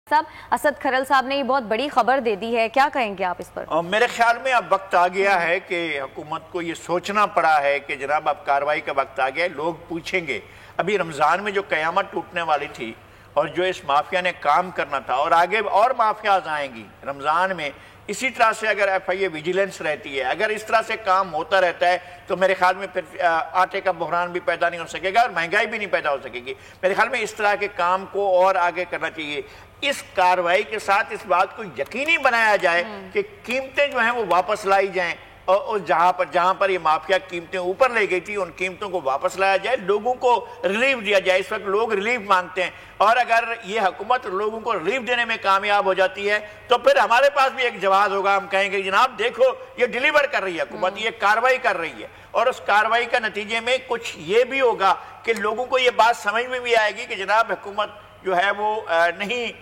साहब असद खरल साहब ने ये बहुत बड़ी खबर दे दी है, क्या कहेंगे आप इस पर? मेरे ख्याल में अब वक्त आ गया है कि हुकूमत को ये सोचना पड़ा है कि जनाब अब कार्रवाई का वक्त आ गया है। लोग पूछेंगे अभी रमज़ान में जो क़यामत टूटने वाली थी और जो इस माफिया ने काम करना था और आगे और माफियाज आएंगी रमज़ान में, इसी तरह से अगर FIA विजिलेंस रहती है, अगर इस तरह से काम होता रहता है तो मेरे ख्याल में फिर आटे का बहरान भी पैदा नहीं हो सकेगा और महंगाई भी नहीं पैदा हो सकेगी। मेरे ख्याल में इस तरह के काम को और आगे करना चाहिए। इस कार्रवाई के साथ इस बात को यकीनी बनाया जाए कि कीमतें जो हैं वो वापस लाई जाएं और जहां पर ये माफिया कीमतें ऊपर ले गई थी उन कीमतों को वापस लाया जाए, लोगों को रिलीफ दिया जाए। इस वक्त लोग रिलीफ मांगते हैं और अगर ये हुकूमत लोगों को रिलीफ देने में कामयाब हो जाती है तो फिर हमारे पास भी एक जवाब होगा। हम कहेंगे जनाब देखो ये डिलीवर कर रही है हुकूमत, ये कार्रवाई कर रही है और उस कार्रवाई का नतीजे में कुछ ये भी होगा कि लोगों को ये बात समझ में भी आएगी कि जनाब हुकूमत जो है वो नहीं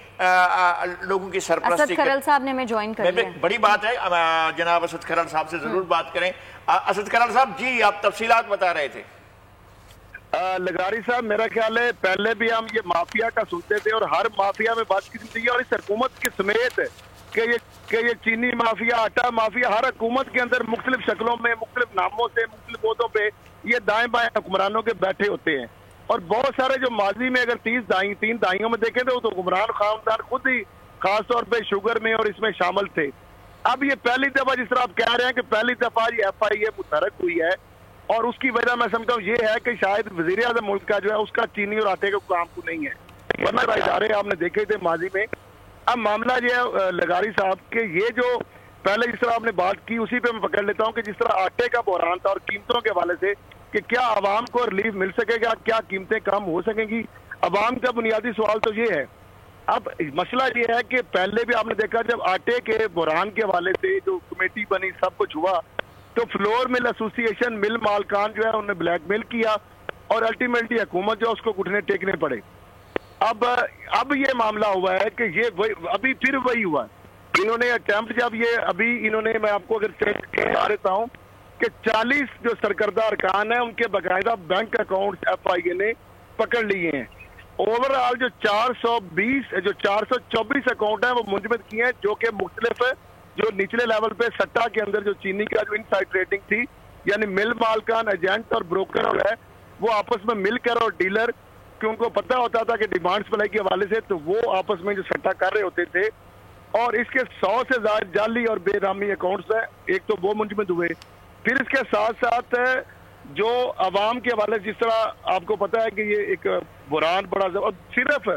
लोगों की सरपरस्ती। असद खरल साहब ने हमें ज्वाइन कर लिया। बड़ी बात है, जनाब असद खरल साहब से जरूर बात करें। असद खरल साहब जी, आप तफसीलात बता रहे थे। लगारी साहब, मेरा ख्याल है पहले भी हम ये माफिया का सुनते थे और हर माफिया में बात की और इस हुकूमत के समेत कि ये चीनी माफिया, आटा माफिया, हर हुकूमत के अंदर मुख्तलिफ शक्लों में, मुख्तलिफ नामों से, मुख्तलिफ ओहदों पे ये दाएं बाएं हुक्मरानों के बैठे होते हैं। और बहुत सारे जो माजी में अगर 3 दहाइयों में देखें तो हुक्मरान खानदान खुद ही खास तौर पे शुगर में और इसमें शामिल थे। अब ये पहली दफा, जिस तरह आप कह रहे हैं कि पहली दफा ये FIA मुतहरक हुई है और उसकी वजह मैं समझता हूँ ये है कि शायद वजीर आज़म मुल्क का जो है उसका चीनी और आटे का काम को नहीं है, वरना इदारे आपने देखे थे माजी में। अब मामला ये है लगारी साहब के ये जो पहले जिस तरह आपने बात की उसी पे मैं पकड़ लेता हूँ कि जिस तरह आटे का बहरान था और कीमतों के हवाले से कि क्या आवाम को रिलीफ मिल सकेगा, क्या कीमतें कम हो सकेंगी, आवाम का बुनियादी सवाल तो ये है। अब मसला ये है कि पहले भी आपने देखा जब आटे के बहरान के हवाले से जो कमेटी बनी, सब कुछ हुआ तो फ्लोर मिल एसोसिएशन, मिल मालकान जो है उन्होंने ब्लैकमेल किया और अल्टीमेटली हुकूमत जो उसको घुटने टेकने पड़े। अब ये मामला हुआ है कि ये अभी फिर वही हुआ। इन्होंने अटेम्प्ट जब ये अभी इन्होंने, मैं आपको अगर बता देता हूँ कि 40 जो सरकर्दा अरकान है उनके बाकायदा बैंक अकाउंट FIA ने पकड़ लिए हैं। ओवरऑल जो 424 अकाउंट है वो मुंजमद किए हैं, जो कि मुख्तलिफ जो निचले लेवल पे सट्टा के अंदर जो चीनी का जो इनसाइड ट्रेडिंग थी, यानी मिल मालकान, एजेंट और ब्रोकर जो है वो आपस में मिलकर और डीलर, क्योंकि पता होता था कि डिमांड सप्लाई के हवाले से, तो वो आपस में जो सट्टा कर रहे होते थे और इसके 100 से ज्यादा जाली और बेनामी अकाउंट्स है, एक तो वो मुंजमद हुए। फिर इसके साथ साथ जो आवाम के हवाले, जिस तरह आपको पता है कि ये एक बुरान बड़ा सिर्फ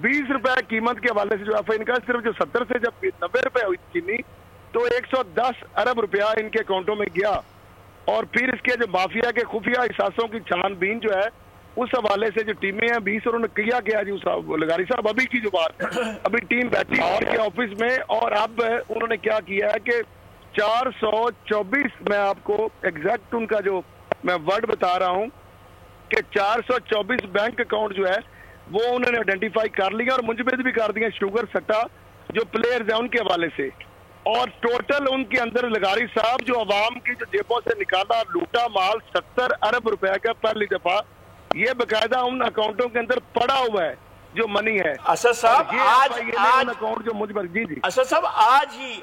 20 रुपए कीमत के हवाले से जो FIA इनका सिर्फ जो 70 से जब 90 रुपए हुई चीनी तो 110 अरब रुपया इनके अकाउंटों में गया। और फिर इसके जो माफिया के खुफिया हिसासों की छानबीन जो है उस हवाले से जो टीमें हैं 20 और उन्होंने किया गया जी। लगारी साहब अभी की जो बात है, अभी टीम बैठी और के ऑफिस में और अब उन्होंने क्या किया है कि 424, मैं आपको एग्जैक्ट उनका जो मैं वर्ड बता रहा हूं कि 424 बैंक अकाउंट जो है वो उन्होंने आइडेंटिफाई कर लिया और मुंजमद भी कर दिया शुगर सट्टा जो प्लेयर्स हैं उनके हवाले से। और टोटल उनके अंदर लगारी साहब जो अवाम की जो जेबों से निकाला लूटा माल 70 अरब रुपए का पहली दफा ये बाकायदा उन अकाउंटों के अंदर पड़ा हुआ है जो मनी है। असद साहब आज अकाउंट जो मुझे जी असद साहब आज ही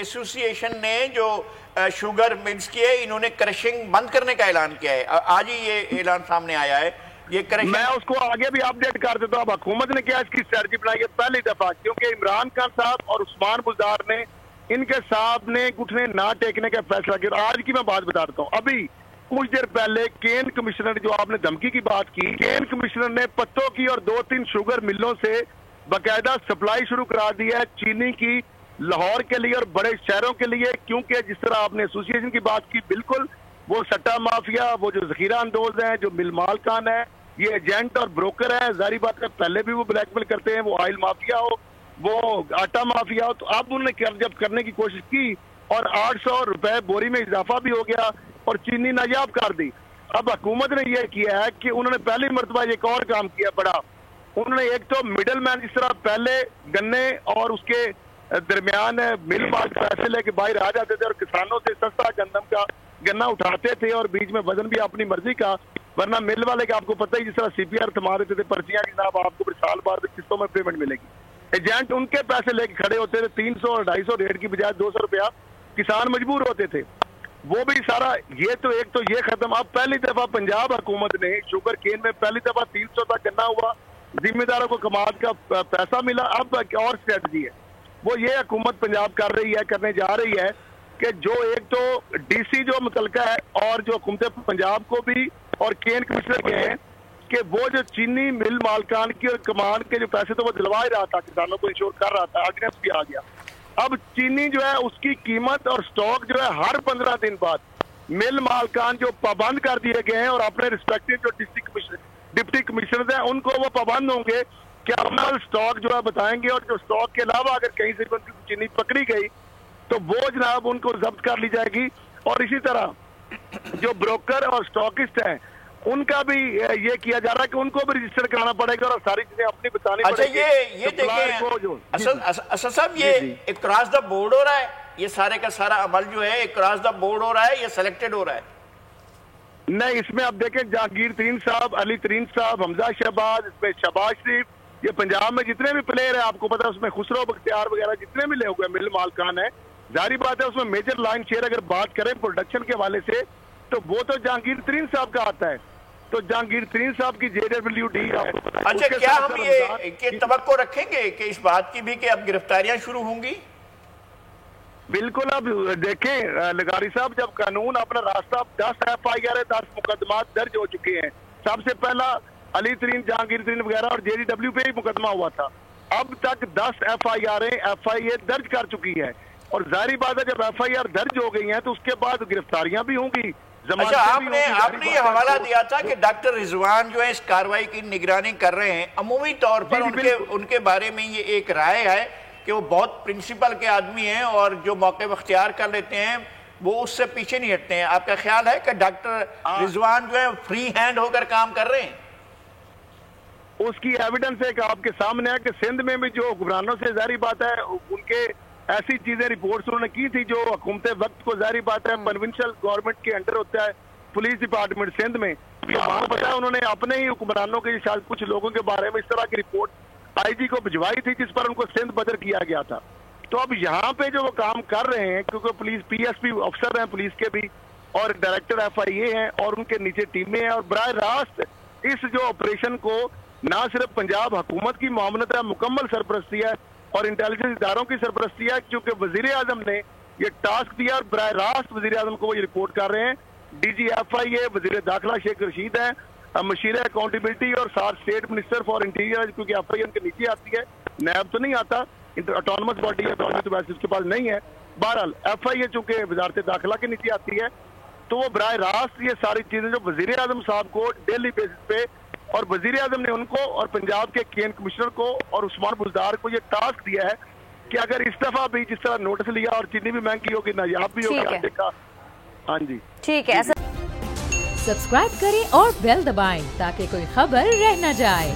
एसोसिएशन ने जो शुगर मिल्स की है इन्होंने क्रशिंग बंद करने का ऐलान किया है। आज ही ये ऐलान सामने आया है। ये क्रशिंग मैं उसको आगे भी अपडेट कर देता हूँ। अब हुकूमत ने क्या इसकी स्ट्रेटजी बनाई है पहली दफा, क्योंकि इमरान खान साहब और उस्मान बुज़दार ने इनके साहब ने घुटने ना टेकने का फैसला किया। आज की मैं बात बता देता हूँ। अभी कुछ देर पहले केन कमिश्नर, जो आपने धमकी की बात की, केन कमिश्नर ने पत्तों की और 2-3 शुगर मिलों से बाकायदा सप्लाई शुरू करा दी है चीनी की लाहौर के लिए और बड़े शहरों के लिए। क्योंकि जिस तरह आपने एसोसिएशन की बात की, बिल्कुल वो सट्टा माफिया, वो जो जखीरा अंदोज है, जो मिल मालकान है, ये एजेंट और ब्रोकर है, जारी बात है पहले भी वो ब्लैकमेल करते हैं, वो ऑयल माफिया हो, वो आटा माफिया हो। तो अब उन्होंने जब करने की कोशिश की और 800 रुपए बोरी में इजाफा भी हो गया और चीनी नायाब कर दी। अब हुकूमत ने यह किया है कि उन्होंने पहली मरतबा एक और काम किया बड़ा। उन्होंने एक तो मिडल मैन, जिस तरह पहले गन्ने और उसके दरमियान मिल माल पैसे लेके बाहर आ जाते थे और किसानों से सस्ता गन्ना उठाते थे और बीच में वजन भी अपनी मर्जी का, वरना मिल वाले का आपको पता ही जिस तरह CPR थमा देते थे पर्चियां की, जनाब आपको साल बाद किस्तों में पेमेंट मिलेगी। एजेंट उनके पैसे लेके खड़े होते थे, 300 और 250 रेट की बजाय 200 रुपया किसान मजबूर होते थे। वो भी सारा ये तो ये खत्म। अब पहली दफा पंजाब हुकूमत ने शुगर केन में पहली दफा 300 तक गन्ना हुआ, जिम्मेदारों को कमाद का पैसा मिला। अब और स्ट्रेटजी है वो ये हुकूमत पंजाब करने जा रही है कि जो एक तो डीसी जो मुतलका है और जो हुकूमत पंजाब को भी और केन कमिश्नर के हैं कि वो जो चीनी मिल मालकान की और कमान के जो पैसे तो वो दिलवा ही रहा था, किसानों को इंश्योर कर रहा था, ऑर्डिनेंस भी आ गया। अब चीनी जो है उसकी कीमत और स्टॉक जो है हर 15 दिन बाद मिल मालकान जो पाबंद कर दिए गए हैं और अपने रिस्पेक्टिव जो डिप्टी कमिश्नर हैं उनको वो पाबंद होंगे कि अपना स्टॉक जो है बताएंगे, और जो स्टॉक के अलावा अगर कहीं से उनकी चीनी पकड़ी गई तो वो जनाब उनको जब्त कर ली जाएगी। और इसी तरह जो ब्रोकर और स्टॉकिस्ट हैं उनका भी ये किया जा रहा है कि उनको भी रजिस्टर कराना पड़ेगा और सारी चीजें अपनी बतानी पड़ेगी। ये देखिए असद साहब, ये एक क्रॉस द बोर्ड हो रहा है, ये सारे का सारा अमल जो है एक क्रॉस द बोर्ड हो रहा है, ये सिलेक्टेड हो रहा है? नहीं, इसमें आप देखें जहांगीर तरीन साहब, अली तरीन साहब, हमजा शहबाज, इसमें शहबाज शरीफ, ये पंजाब में जितने भी प्लेयर है आपको पता है, उसमें खुसरो बख्तियार वगैरह जितने भी ले हुए मिल मालकान है, जारी बात है उसमें मेजर लाइन शेयर अगर बात करें प्रोडक्शन के हवाले से तो वो तो जहांगीर तरीन साहब का आता है। तो जहांगीर तरीन साहब की JWD है। अच्छा, क्या हम ये तवक्को रखेंगे कि इस बात की भी कि अब गिरफ्तारियां शुरू होंगी? बिल्कुल। अब देखें लगारी साहब, जब कानून अपना रास्ता 10 FIR 10 मुकदमा दर्ज हो चुके हैं। सबसे पहला अली तरीन, जहांगीर तरीन वगैरह और JDW पे ही मुकदमा हुआ था। अब तक 10 FIA दर्ज कर चुकी है और जाहिर बात है जब FIR दर्ज हो गई है तो उसके बाद गिरफ्तारियां भी होंगी। अच्छा, आपने ये हवाला दिया था कि डॉक्टर रिजवान जो है इस कार्रवाई की निगरानी कर रहे हैं। अमूमी तौर पर उनके बारे में ये एक राय है कि वो बहुत प्रिंसिपल के आदमी हैं और जो मौके अख्तियार कर लेते हैं वो उससे पीछे नहीं हटते हैं। आपका ख्याल है कि डॉक्टर रिजवान जो है फ्री हैंड होकर काम कर रहे हैं? उसकी एविडेंस एक आपके सामने है कि सिंध में भी जो हुक्मरानों से जारी बात है उनके ऐसी चीजें रिपोर्ट्स उन्होंने की थी जो हुकूमत वक्त को जारी बात है प्रोविंशियल गवर्नमेंट के अंडर होता है पुलिस डिपार्टमेंट सिंध में। आपको पता है उन्होंने अपने ही हुक्मरानों के शायद कुछ लोगों के बारे में इस तरह की रिपोर्ट IG को भिजवाई थी जिस पर उनको सिंध बदर किया गया था। तो अब यहाँ पे जो वो काम कर रहे हैं क्योंकि पुलिस PSP अफसर हैं पुलिस के भी और डायरेक्टर FIA हैं और उनके नीचे टीमें हैं और बराह रास्त इस जो ऑपरेशन को ना सिर्फ पंजाब हुकूमत की मामलत है, मुकम्मल सरपरस्ती है और इंटेलिजेंस इदारों की सरपरस्ती है क्योंकि वजीर आजम ने ये टास्क दिया और बराह रास्त वजीर आजम को वो ये रिपोर्ट कर रहे हैं। DG FIA वजीर दाखिला शेख रशीद है, मशीर अकाउंटेबिलिटी और साथ स्टेट मिनिस्टर फॉर इंटीरियर क्योंकि FIA उनके नीचे आती है, नैब तो नहीं आता, ऑटोनमस बॉडी है तो वैसे उसके पास नहीं है। बहरहाल FIA चूंकि वजारत दाखिला के नीचे आती है तो वो बराह रास्त ये सारी चीजें जो वजीर आजम साहब को डेली बेसिस पे और वजीर आजम ने उनको और पंजाब के केन कमिश्नर को और उस्मान बुजदार को ये टास्क दिया है कि अगर इस दफा भी जिस तरह नोटिस लिया और चीनी भी महंगी होगी नायाब भी होगी देखा। हाँ जी ठीक है। सब्सक्राइब करें और बेल दबाएं ताकि कोई खबर रह न जाए।